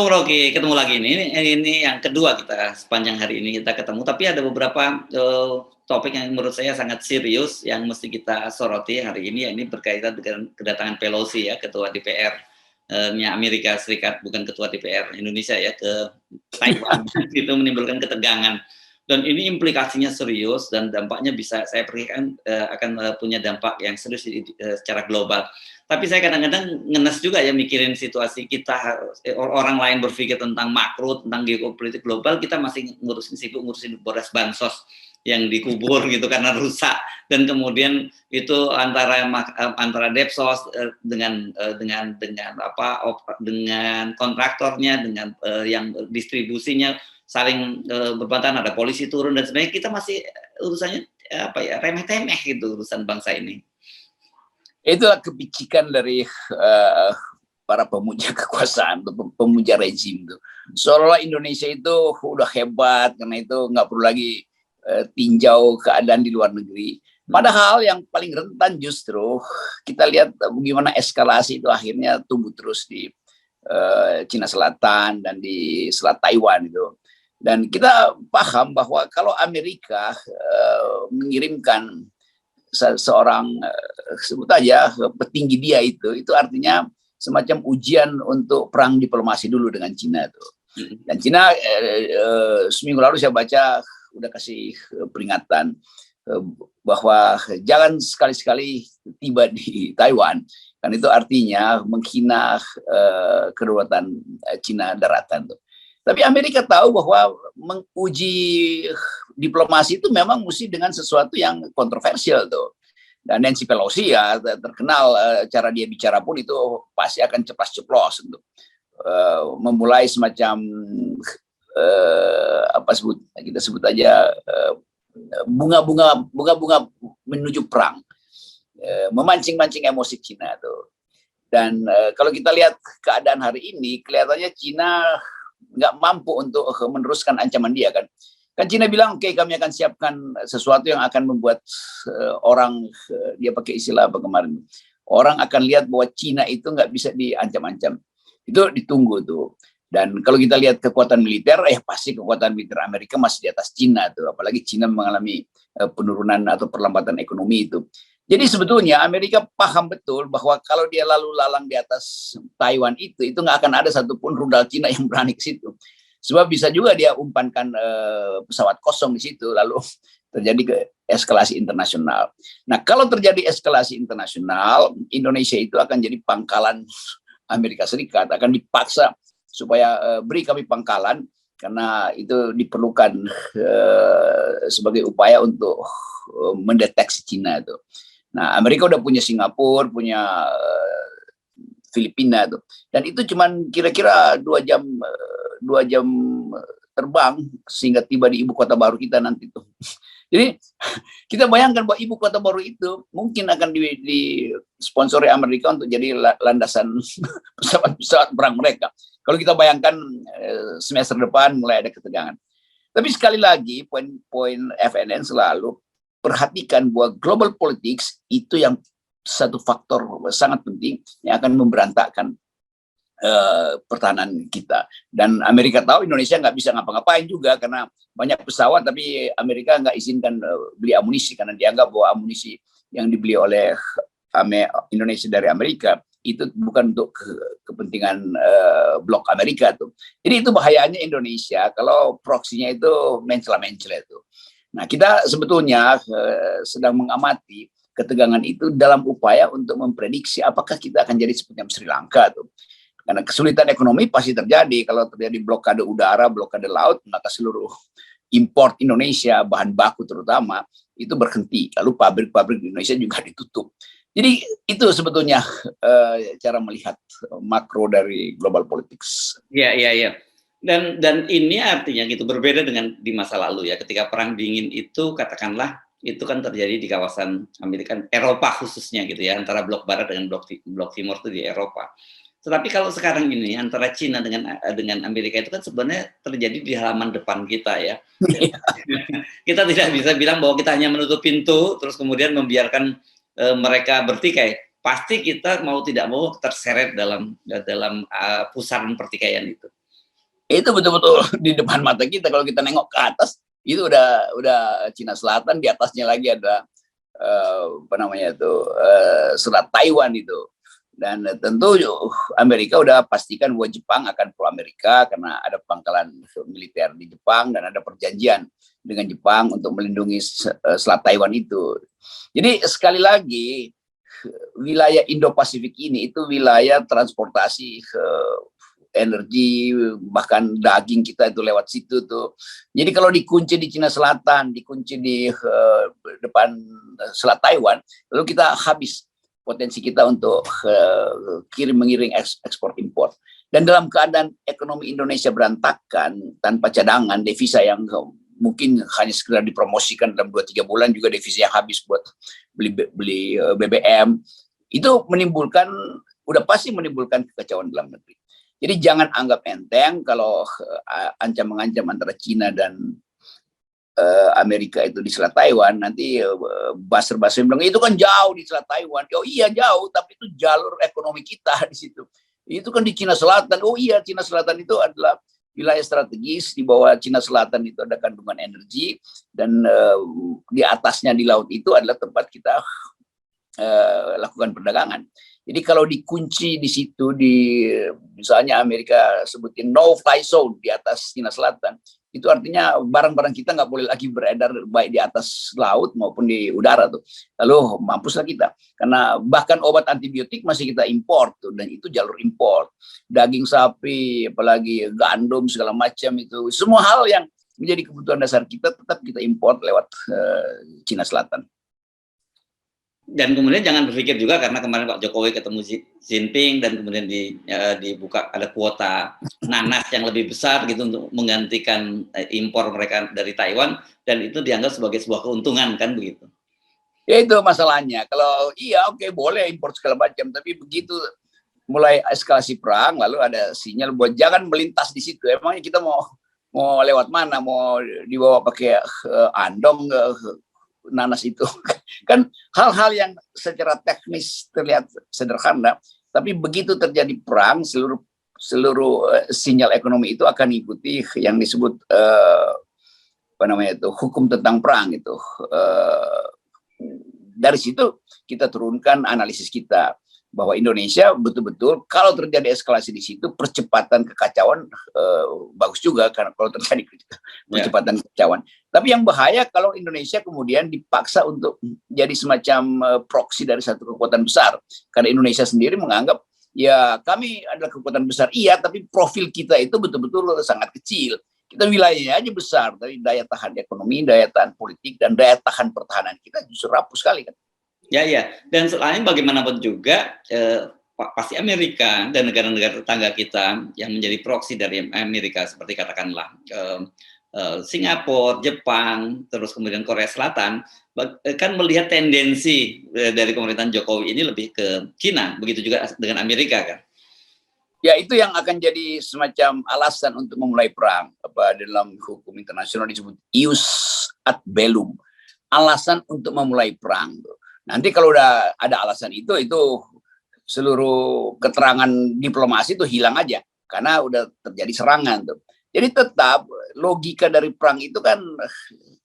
Bung Rocky, ketemu lagi ini yang kedua kita sepanjang hari ini kita ketemu. Tapi ada beberapa topik yang menurut saya sangat serius yang mesti kita soroti hari ini. Ini berkaitan dengan kedatangan Pelosi ya, Ketua DPR-nya Amerika Serikat, bukan Ketua DPR Indonesia ya, ke Taiwan. Itu menimbulkan ketegangan. Dan ini implikasinya serius dan dampaknya bisa saya perkirakan akan punya dampak yang serius secara global. Tapi saya kadang-kadang ngenes juga ya mikirin situasi kita, orang lain berpikir tentang makro, tentang geopolitik global, kita masih sibuk ngurusin boras bansos yang dikubur gitu karena rusak, dan kemudian itu antara Depsos dengan kontraktornya, dengan yang distribusinya saling berbantahan, ada polisi turun dan sebenarnya kita masih urusannya remeh-temeh gitu urusan bangsa ini. Itulah kepicikan dari para pemuja kekuasaan, pemuja rezim itu. Seolah Indonesia itu udah hebat karena itu nggak perlu lagi tinjau keadaan di luar negeri. Padahal yang paling rentan justru kita lihat bagaimana eskalasi itu akhirnya tumbuh terus di Cina Selatan dan di Selat Taiwan itu. Dan kita paham bahwa kalau Amerika mengirimkan seorang sebut aja petinggi dia itu artinya semacam ujian untuk perang diplomasi dulu dengan Cina itu. Dan Cina seminggu lalu saya baca udah kasih peringatan bahwa jangan sekali-sekali tiba di Taiwan, kan itu artinya menghina kedaulatan Cina daratan tuh. Tapi Amerika tahu bahwa menguji diplomasi itu memang mesti dengan sesuatu yang kontroversial tuh. Dan Nancy Pelosi ya terkenal cara dia bicara pun itu pasti akan ceplas-ceplos untuk memulai semacam kita sebut aja bunga-bunga menuju perang, memancing-mancing emosi Cina tuh. Dan kalau kita lihat keadaan hari ini kelihatannya Cina nggak mampu untuk meneruskan ancaman dia kan. Kan Cina bilang oke, kami akan siapkan sesuatu yang akan membuat orang, dia pakai istilah apa kemarin, orang akan lihat bahwa Cina itu nggak bisa diancam-ancam. Itu ditunggu tuh. Dan kalau kita lihat kekuatan militer, pasti kekuatan militer Amerika masih di atas Cina tuh. Apalagi Cina mengalami penurunan atau perlambatan ekonomi itu. Jadi sebetulnya Amerika paham betul bahwa kalau dia lalu lalang di atas Taiwan itu nggak akan ada satupun rudal Cina yang berani ke situ. Sebab bisa juga dia umpankan pesawat kosong di situ, lalu terjadi eskalasi internasional. Nah, kalau terjadi eskalasi internasional, Indonesia itu akan jadi pangkalan Amerika Serikat, akan dipaksa supaya beri kami pangkalan, karena itu diperlukan sebagai upaya untuk mendeteksi Cina itu. Nah, Amerika udah punya Singapura, punya Filipina tuh, dan itu cuman kira-kira 2 jam terbang sehingga tiba di ibu kota baru kita nanti tuh. Jadi kita bayangkan bahwa ibu kota baru itu mungkin akan disponsori Amerika untuk jadi landasan pesawat perang mereka. Kalau kita bayangkan semester depan mulai ada ketegangan. Tapi sekali lagi poin FNN selalu perhatikan bahwa global politics itu yang satu faktor sangat penting yang akan memberantakkan pertahanan kita. Dan Amerika tahu Indonesia nggak bisa ngapa-ngapain juga karena banyak pesawat, tapi Amerika nggak izinkan beli amunisi karena dianggap bahwa amunisi yang dibeli oleh Indonesia dari Amerika itu bukan untuk kepentingan blok Amerika tuh. Jadi itu bahayanya Indonesia kalau proksinya itu mencela-mencela itu. Nah, kita sebetulnya sedang mengamati ketegangan itu dalam upaya untuk memprediksi apakah kita akan jadi seperti Sri Lanka tuh. Karena kesulitan ekonomi pasti terjadi kalau terjadi blokade udara, blokade laut, maka seluruh import Indonesia, bahan baku terutama, itu berhenti. Lalu pabrik-pabrik di Indonesia juga ditutup. Jadi itu sebetulnya cara melihat makro dari global politics. Iya. Dan ini artinya gitu berbeda dengan di masa lalu ya, ketika perang dingin itu katakanlah itu kan terjadi di kawasan Amerika, Eropa khususnya gitu ya, antara blok barat dengan blok timur itu di Eropa. Tetapi kalau sekarang ini antara Cina dengan Amerika itu kan sebenarnya terjadi di halaman depan kita ya. Kita tidak bisa bilang bahwa kita hanya menutup pintu terus kemudian membiarkan mereka bertikai. Pasti kita mau tidak mau terseret dalam pusaran pertikaian itu. Itu betul-betul di depan mata kita. Kalau kita nengok ke atas, itu udah Cina Selatan, di atasnya lagi ada apa namanya itu Selat Taiwan itu. Dan tentu Amerika udah pastikan bahwa Jepang akan pro Amerika karena ada pangkalan militer di Jepang dan ada perjanjian dengan Jepang untuk melindungi Selat Taiwan itu. Jadi sekali lagi wilayah Indo-Pasifik ini itu wilayah transportasi energi, bahkan daging kita itu lewat situ tuh. Jadi kalau dikunci di Cina Selatan, dikunci di depan Selat Taiwan, lalu kita habis potensi kita untuk mengiring ekspor impor. Dan dalam keadaan ekonomi Indonesia berantakan, tanpa cadangan, devisa yang mungkin hanya sekedar dipromosikan dalam 2-3 bulan, juga devisa yang habis buat beli BBM, itu udah pasti menimbulkan kekacauan dalam negeri. Jadi jangan anggap enteng kalau ancam-mengancam antara Cina dan Amerika itu di Selat Taiwan, nanti buzzer-buzzer bilang itu kan jauh di Selat Taiwan. Oh iya jauh, tapi itu jalur ekonomi kita di situ. Itu kan di Cina Selatan. Oh iya, Cina Selatan itu adalah wilayah strategis. Di bawah Cina Selatan itu ada kandungan energi, dan di atasnya di laut itu adalah tempat kita lakukan perdagangan. Jadi kalau dikunci di situ, misalnya Amerika sebutin no fly zone di atas Cina Selatan, itu artinya barang-barang kita nggak boleh lagi beredar baik di atas laut maupun di udara tuh. Lalu mampuslah kita, karena bahkan obat antibiotik masih kita impor tuh, dan itu jalur impor. Daging sapi, apalagi gandum segala macam, itu semua hal yang menjadi kebutuhan dasar kita tetap kita impor lewat Cina Selatan. Dan kemudian jangan berpikir juga karena kemarin Pak Jokowi ketemu Xi Jinping dan kemudian dibuka ada kuota nanas yang lebih besar gitu untuk menggantikan impor mereka dari Taiwan, dan itu dianggap sebagai sebuah keuntungan, kan begitu. Ya itu masalahnya. Kalau iya oke, boleh impor segala macam, tapi begitu mulai eskalasi perang lalu ada sinyal buat jangan melintas di situ. Emangnya kita mau lewat mana? Mau dibawa pakai andong nanas itu? Kan hal-hal yang secara teknis terlihat sederhana, tapi begitu terjadi perang, seluruh sinyal ekonomi itu akan ikuti yang disebut apa namanya itu hukum tentang perang itu. Dari situ kita turunkan analisis kita bahwa Indonesia betul-betul kalau terjadi eskalasi di situ, percepatan kekacauan bagus juga karena kalau terjadi percepatan kekacauan. Tapi yang bahaya kalau Indonesia kemudian dipaksa untuk jadi semacam proksi dari satu kekuatan besar, karena Indonesia sendiri menganggap ya kami adalah kekuatan besar, iya, tapi profil kita itu betul-betul sangat kecil. Kita wilayahnya aja besar, tapi daya tahan ekonomi, daya tahan politik, dan daya tahan pertahanan kita justru rapuh sekali kan. Ya, ya. Dan selain bagaimanapun juga, pasti Amerika dan negara-negara tetangga kita yang menjadi proksi dari Amerika, seperti katakanlah Singapura, Jepang, terus kemudian Korea Selatan, kan melihat tendensi dari pemerintahan Jokowi ini lebih ke Cina, begitu juga dengan Amerika kan? Ya itu yang akan jadi semacam alasan untuk memulai perang. Apa dalam hukum internasional disebut ius ad bellum, alasan untuk memulai perang. Nanti kalau udah ada alasan itu seluruh keterangan diplomasi itu hilang aja karena udah terjadi serangan tuh. Jadi tetap logika dari perang itu kan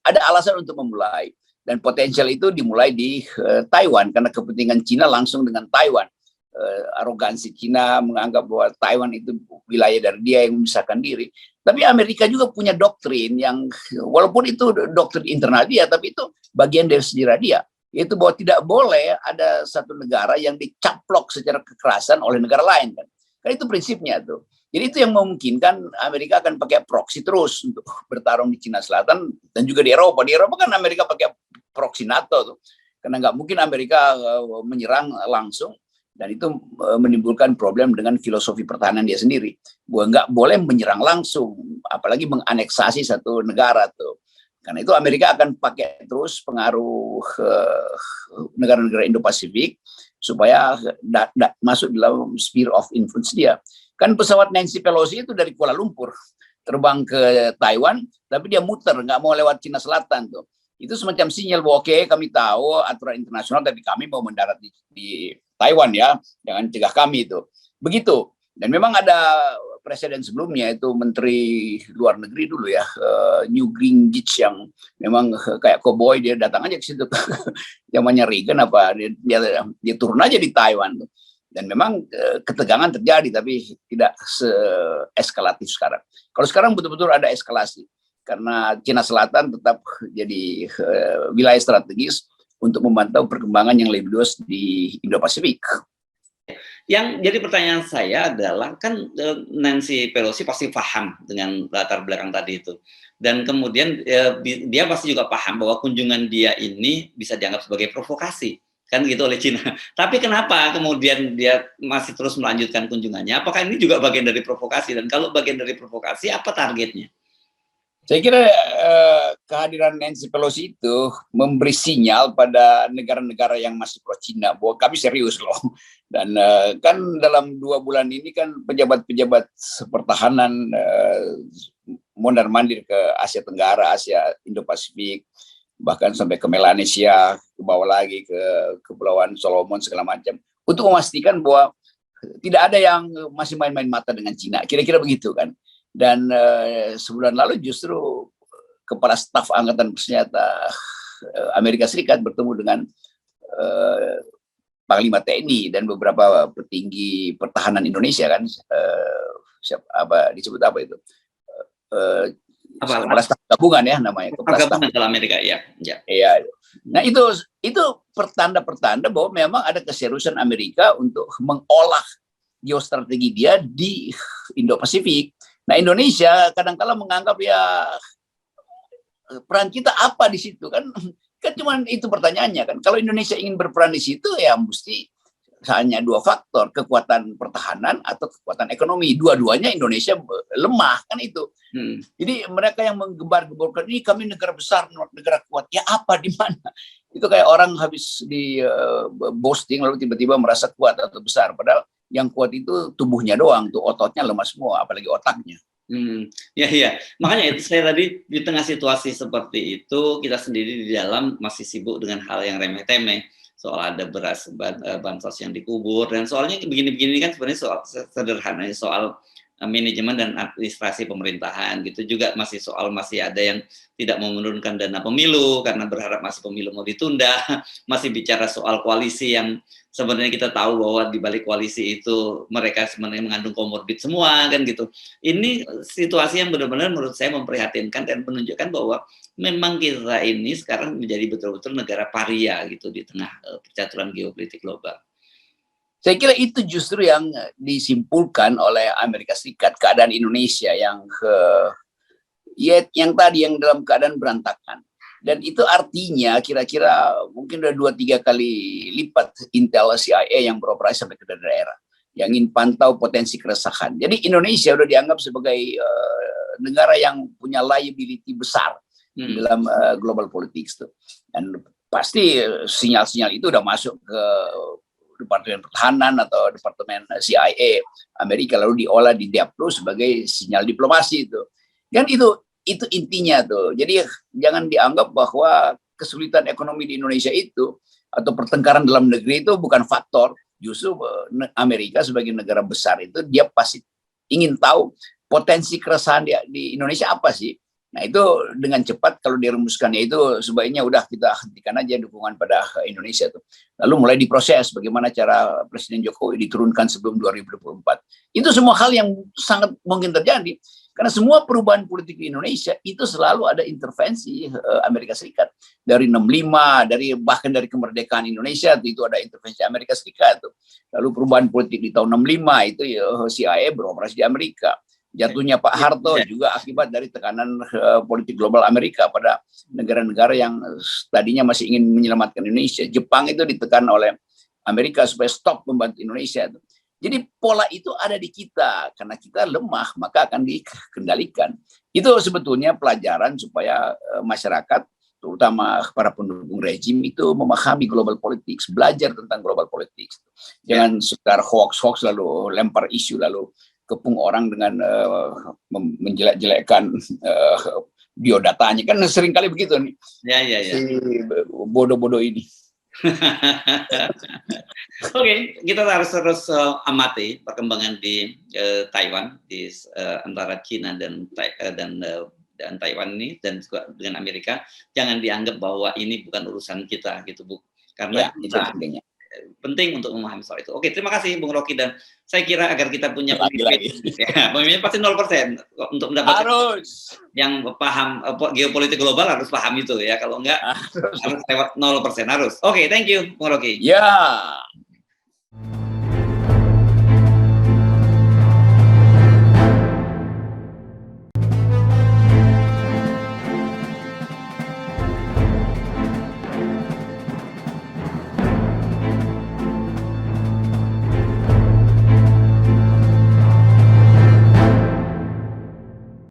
ada alasan untuk memulai, dan potensial itu dimulai di Taiwan karena kepentingan Cina langsung dengan Taiwan. Arogansi Cina menganggap bahwa Taiwan itu wilayah dari dia yang memisahkan diri. Tapi Amerika juga punya doktrin yang walaupun itu doktrin internal dia, tapi itu bagian dari sejarah dia, yaitu bahwa tidak boleh ada satu negara yang dicaplok secara kekerasan oleh negara lain kan. Kan itu prinsipnya tuh. Jadi itu yang memungkinkan Amerika akan pakai proksi terus untuk bertarung di Cina Selatan dan juga di Eropa. Di Eropa kan Amerika pakai proksi NATO tuh. Karena nggak mungkin Amerika menyerang langsung, dan itu menimbulkan problem dengan filosofi pertahanan dia sendiri. Bahwa nggak boleh menyerang langsung, apalagi menganeksasi satu negara tuh. Karena itu Amerika akan pakai terus pengaruh negara-negara Indo-Pasifik supaya masuk dalam sphere of influence dia. Kan pesawat Nancy Pelosi itu dari Kuala Lumpur terbang ke Taiwan, tapi dia muter, nggak mau lewat Cina Selatan tuh. Itu semacam sinyal bahwa oke, kami tahu aturan internasional, tapi kami mau mendarat di Taiwan ya, jangan cegah kami itu. Begitu. Dan memang ada presiden sebelumnya itu Menteri Luar Negeri dulu ya, New Gingrich, yang memang kayak cowboy, dia datang aja ke situ zamannya Reagan apa dia turun aja di Taiwan tuh. Dan memang ketegangan terjadi, tapi tidak se-eskalatif sekarang. Kalau sekarang betul-betul ada eskalasi karena Cina Selatan tetap jadi wilayah strategis untuk memantau perkembangan yang lebih luas di Indo-Pasifik. Yang jadi pertanyaan saya adalah, kan Nancy Pelosi pasti paham dengan latar belakang tadi itu. Dan kemudian dia pasti juga paham bahwa kunjungan dia ini bisa dianggap sebagai provokasi, kan gitu, oleh Cina. Tapi kenapa kemudian dia masih terus melanjutkan kunjungannya? Apakah ini juga bagian dari provokasi? Dan kalau bagian dari provokasi, apa targetnya? Saya kira kehadiran Nancy Pelosi itu memberi sinyal pada negara-negara yang masih pro Cina bahwa kami serius loh. Dan kan dalam 2 bulan ini kan pejabat-pejabat pertahanan mondar-mandir ke Asia Tenggara, Asia Indo-Pasifik, bahkan sampai ke Melanesia, ke bawah lagi ke Kepulauan Solomon segala macam, untuk memastikan bahwa tidak ada yang masih main-main mata dengan Cina. Kira-kira begitu kan. Dan sebulan lalu justru Kepala Staf Angkatan Bersenjata Amerika Serikat bertemu dengan Panglima TNI dan beberapa petinggi pertahanan Indonesia kan, disebut apa itu? Kepala Staf Gabungan ya namanya. Kepala Staf Gabungan Amerika ya. Iya. Nah itu pertanda-pertanda bahwa memang ada keseriusan Amerika untuk mengolah geostrategi dia di Indo-Pasifik. Nah, Indonesia kadang-kala menganggap ya peran kita apa di situ kan cuma itu pertanyaannya kan. Kalau Indonesia ingin berperan di situ ya mesti hanya 2 faktor, kekuatan pertahanan atau kekuatan ekonomi. Dua-duanya Indonesia lemah kan itu. Jadi mereka yang menggembar-gemborkan ini kami negara besar, negara kuat. Ya apa di mana? Itu kayak orang habis di boasting lalu tiba-tiba merasa kuat atau besar, padahal yang kuat itu tubuhnya doang, tuh ototnya lemah semua, apalagi otaknya. Ya. Makanya itu saya tadi di tengah situasi seperti itu, kita sendiri di dalam masih sibuk dengan hal yang remeh-temeh, soal ada beras bansos yang dikubur, dan soalnya begini-begini kan sebenarnya soal sederhana, soal manajemen dan administrasi pemerintahan gitu, juga masih ada yang tidak mau menurunkan dana pemilu karena berharap masih pemilu mau ditunda, masih bicara soal koalisi yang sebenarnya kita tahu bahwa di balik koalisi itu mereka sebenarnya mengandung komorbid semua kan gitu. Ini situasi yang benar-benar menurut saya memprihatinkan dan menunjukkan bahwa memang kita ini sekarang menjadi betul-betul negara paria gitu di tengah percaturan geopolitik global. Saya kira itu justru yang disimpulkan oleh Amerika Serikat, keadaan Indonesia yang tadi yang dalam keadaan berantakan. Dan itu artinya kira-kira mungkin udah 2-3 kali lipat intel CIA yang beroperasi sampai ke daerah, yang ingin pantau potensi keresahan. Jadi Indonesia udah dianggap sebagai negara yang punya liability besar dalam global politics tuh. Dan pasti sinyal-sinyal itu udah masuk ke Departemen Pertahanan atau Departemen CIA Amerika, lalu diolah di Diaplo sebagai sinyal diplomasi itu. Dan itu intinya tuh. Jadi jangan dianggap bahwa kesulitan ekonomi di Indonesia itu atau pertengkaran dalam negeri itu bukan faktor. Justru Amerika sebagai negara besar itu dia pasti ingin tahu potensi keresahan di Indonesia apa sih. Nah itu dengan cepat kalau dirumuskannya itu sebaiknya udah kita hentikan aja dukungan pada Indonesia tuh. Lalu mulai diproses bagaimana cara Presiden Jokowi diturunkan sebelum 2024. Itu semua hal yang sangat mungkin terjadi. Karena semua perubahan politik di Indonesia itu selalu ada intervensi Amerika Serikat. Dari 65, bahkan dari kemerdekaan Indonesia itu ada intervensi Amerika Serikat. Lalu perubahan politik di tahun 65 itu ya, CIA beroperasi di Amerika. Jatuhnya Pak Harto juga akibat dari tekanan politik global Amerika pada negara-negara yang tadinya masih ingin menyelamatkan Indonesia. Jepang itu ditekan oleh Amerika supaya stop membantu Indonesia. Jadi pola itu ada di kita, karena kita lemah maka akan dikendalikan. Itu sebetulnya pelajaran supaya masyarakat, terutama para pendukung rejim itu memahami global politics, belajar tentang global politics. Jangan sekedar hoax lalu lempar isu lalu kepung orang dengan menjelek-jelekkan biodatanya, kan sering kali begitu nih. Ya. Si bodoh-bodoh ini. Oke, kita harus terus amati perkembangan di Taiwan, di antara Cina dan Taiwan ini, dan juga dengan Amerika. Jangan dianggap bahwa ini bukan urusan kita gitu, Bu. Karena Ya, itu pentingnya. penting untuk memahami soal itu. Oke, terima kasih Bung Rocky, dan saya kira agar kita punya Lagi-lagi. ya, pemimpin pasti 0% untuk mendapatkan Harus. yang paham geopolitik global, harus paham itu ya. Kalau enggak harus lewat 0%, harus. Oke, thank you Bung Rocky. Ya.